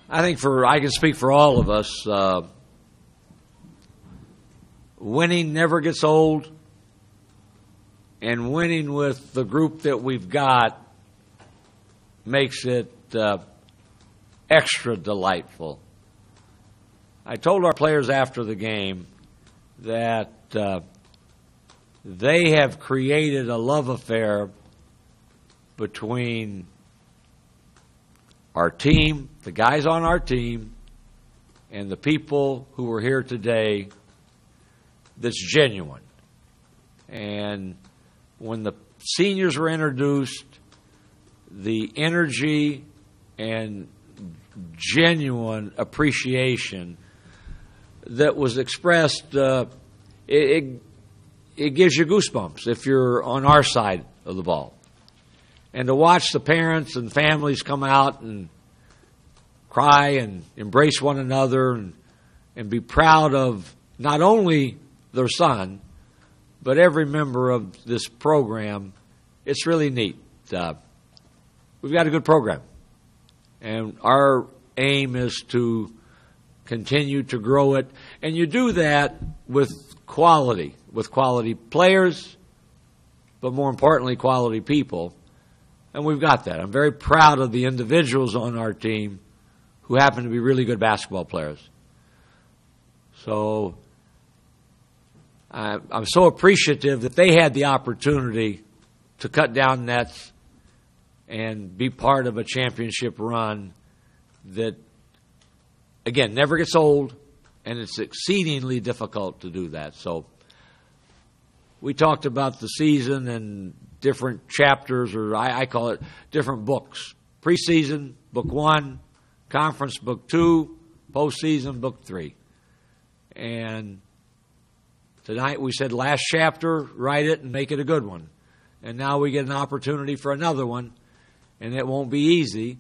I think I can speak for all of us. Winning never gets old, and winning with the group that we've got makes it extra delightful. I told our players after the game that they have created a love affair between our team, the guys on our team, and the people who were here today that's genuine. And when the seniors were introduced, the energy and genuine appreciation that was expressed, it gives you goosebumps if you're on our side of the ball. And to watch the parents and families come out and cry and embrace one another and be proud of not only their son, but every member of this program, it's really neat. We've got a good program. And our aim is to continue to grow it. And you do that with quality players, but more importantly, quality people. And we've got that. I'm very proud of the individuals on our team who happen to be really good basketball players. So I'm so appreciative that they had the opportunity to cut down nets and be part of a championship run that, again, never gets old, and it's exceedingly difficult to do that. So we talked about the season and different chapters, or I call it different books. Preseason, book 1, conference, book 2, postseason, book 3. And tonight we said last chapter, write it and make it a good one. And now we get an opportunity for another one, and it won't be easy.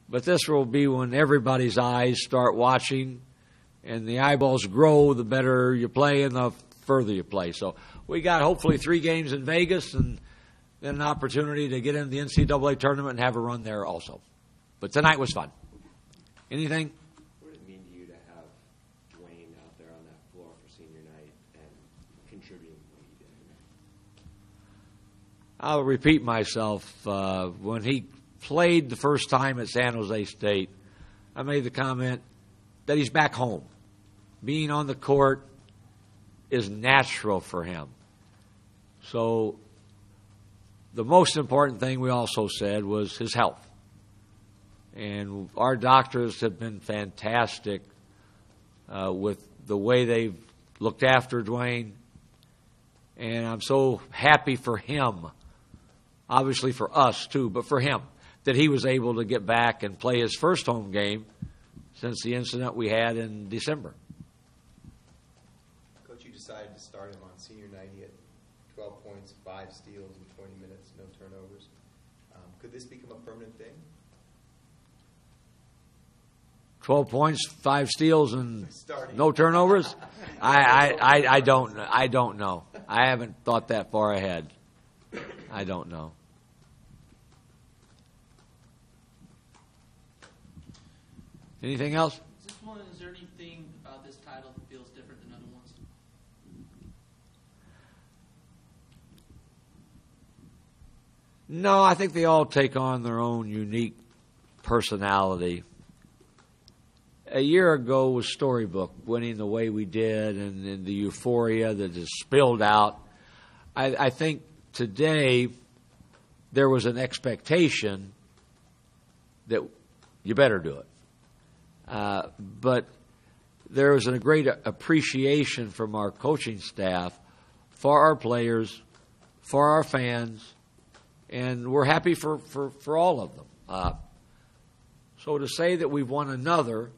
But this will be when everybody's eyes start watching, and the eyeballs grow, the better you play and the further you play. So we got hopefully 3 games in Vegas and then an opportunity to get into the NCAA tournament and have a run there also. But tonight was fun. Anything? What did it mean to you to have Dwyane out there on that floor for senior night and contributing what he did? I'll repeat myself. When he played the first time at San Jose State, I made the comment that he's back home. Being on the court is natural for him. So the most important thing we also said was his health. And our doctors have been fantastic with the way they've looked after Dwyane. And I'm so happy for him, obviously for us too, but for him, that he was able to get back and play his first home game since the incident we had in December. Coach, you decided to start him on senior night. He had 12 points, 5 steals in 20 minutes, no turnovers. Could this become a permanent thing? 12 points, 5 steals, and no turnovers? I don't know. I haven't thought that far ahead. I don't know. Anything else? Is there anything about this title that feels different than other ones? No, I think they all take on their own unique personality. A year ago was Storybook, winning the way we did, and the euphoria that is spilled out. I think today there was an expectation that you better do it. But there was a great appreciation from our coaching staff for our players, for our fans, and we're happy for all of them. So to say that we've won another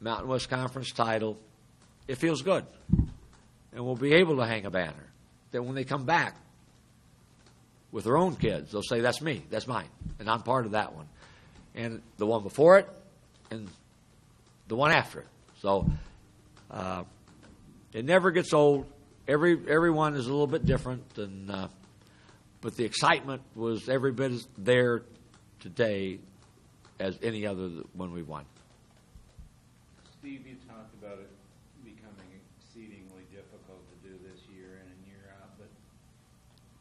Mountain West Conference title, it feels good. And we'll be able to hang a banner that when they come back with their own kids, they'll say, that's me, that's mine, and I'm part of that one. And the one before it, and the one after it. So it never gets old. Everyone is a little bit different, but the excitement was every bit as there today as any other one we won. Steve, you talked about it becoming exceedingly difficult to do this year in and year out, but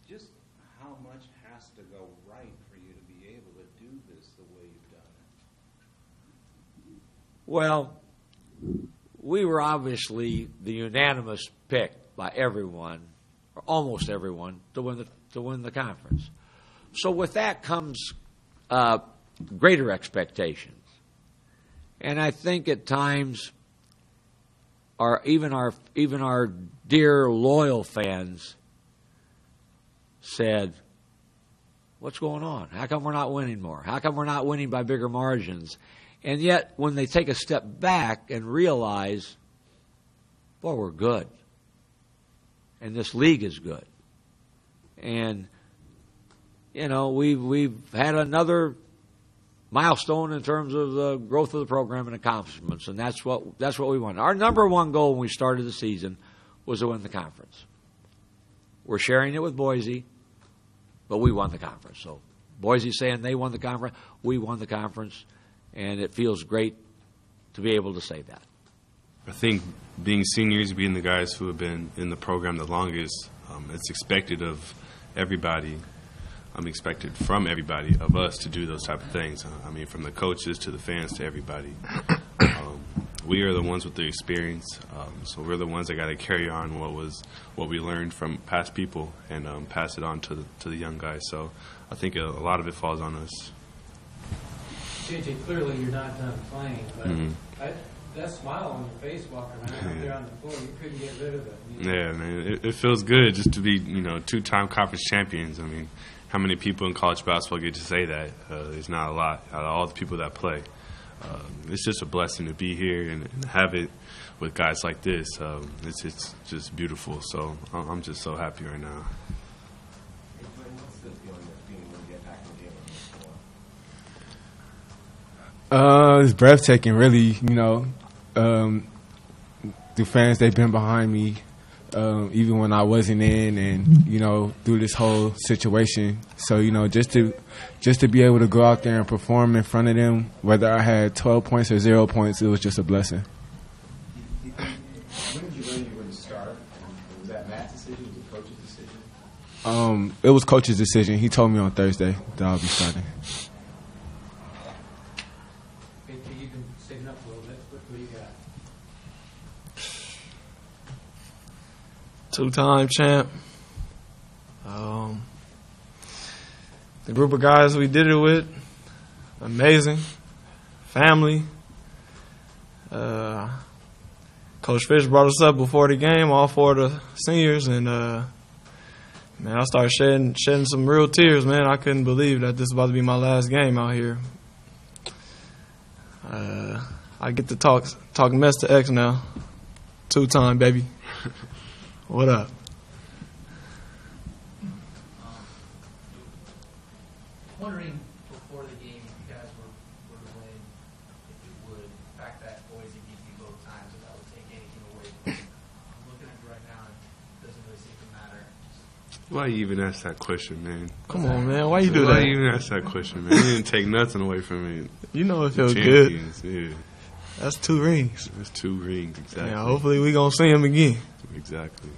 just how much has to go right for you to be able to do this the way you've done it? Well, we were obviously the unanimous pick by everyone, or almost everyone, to win the conference. So with that comes greater expectations, and I think at times, even our dear loyal fans said, "What's going on? How come we're not winning more? How come we're not winning by bigger margins?" And yet, when they take a step back and realize, boy, we're good, and this league is good, and we've had another milestone in terms of the growth of the program and accomplishments, and that's what we wanted. Our number one goal when we started the season was to win the conference. We're sharing it with Boise, but we won the conference. So Boise's saying they won the conference, we won the conference, and it feels great to be able to say that. I think being seniors, being the guys who have been in the program the longest, it's expected of everybody. Expected from everybody, of us, to do those type of things. From the coaches to the fans to everybody. We are the ones with the experience, so we're the ones that got to carry on what we learned from past people and pass it on to the young guys. So I think a lot of it falls on us. JJ, clearly you're not done playing, but that smile on your face walking around out there on the floor, you couldn't get rid of it. Yeah, man, it feels good just to be two-time conference champions. How many people in college basketball get to say that? There's not a lot out of all the people that play. It's just a blessing to be here and have it with guys like this. It's just beautiful. So I'm just so happy right now. What's the feeling of being able to get back in the game? It's breathtaking, really. The fans, they've been behind me. Even when I wasn't in, and through this whole situation. So just to be able to go out there and perform in front of them, whether I had 12 points or 0 points, it was just a blessing. When did you learn you were to start? Was that Matt's decision? Was it coach's decision? It was coach's decision. He told me on Thursday that I'll be starting. Hey, you can stiffen up a little bit. What do you got? Two-time champ. The group of guys we did it with, amazing. Family. Coach Fish brought us up before the game, all four of the seniors, and man, I started shedding some real tears, man. I couldn't believe that this was about to be my last game out here. I get to talk mess to X now. Two-time, baby. What up? Wondering before the game if you guys were to win, if you would, the fact that Boise beat you both times, if that would take anything away from you. I'm looking at you right now, and it doesn't really seem to matter. Why you even ask that question, man? Come on, man. Why you do that? Why you even ask that question, man? You didn't take nothing away from me. You know it feels good. Yeah. That's 2 rings. That's 2 rings, exactly. Yeah, hopefully we going to see him again. Exactly.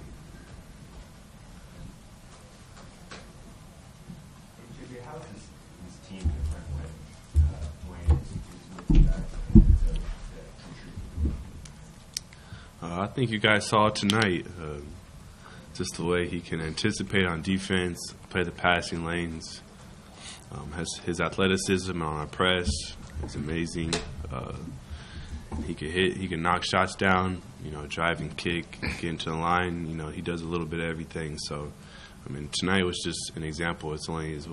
How is this team different when Dwyane is with you guys to contribute? I think you guys saw tonight just the way he can anticipate on defense, play the passing lanes. Has his athleticism on a press is amazing. He can hit, he can knock shots down, drive and kick, get into the line. He does a little bit of everything. So, tonight was just an example. It's only his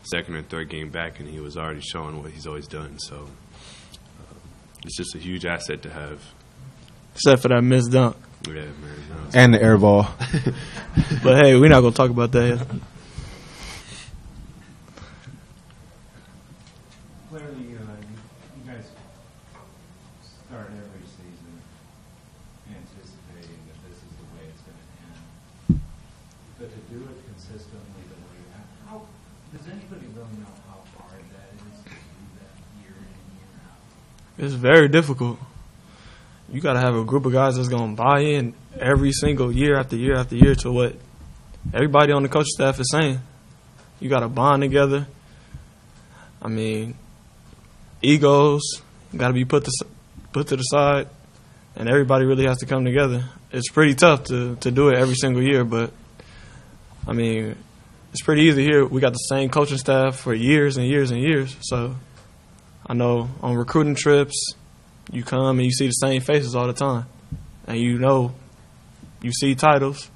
second or third game back, and he was already showing what he's always done. So, it's just a huge asset to have. Except for that missed dunk. Yeah, man. And the air ball. But, hey, we're not going to talk about that yet. Clearly, you guys start every season anticipating that this is the way it's going to end. But to do it consistently the way you have, does anybody really know how hard that is to do that year It's very difficult. You got to have a group of guys that's going to buy in every single year after year after year to what everybody on the coaching staff is saying. You got to bond together. I mean, egos got to be put to the side, and everybody really has to come together. It's pretty tough to do it every single year, but, I mean, it's pretty easy here. We got the same coaching staff for years and years and years. So I know on recruiting trips, you come and you see the same faces all the time. And you see titles.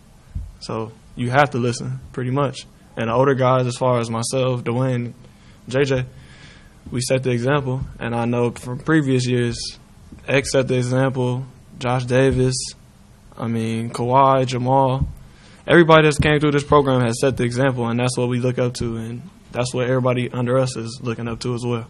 So you have to listen pretty much. And the older guys, as far as myself, Dwyane, JJ, we set the example. And I know from previous years, X set the example, Josh Davis, Kawhi, Jamal. Everybody that's came through this program has set the example, and that's what we look up to, and that's what everybody under us is looking up to as well.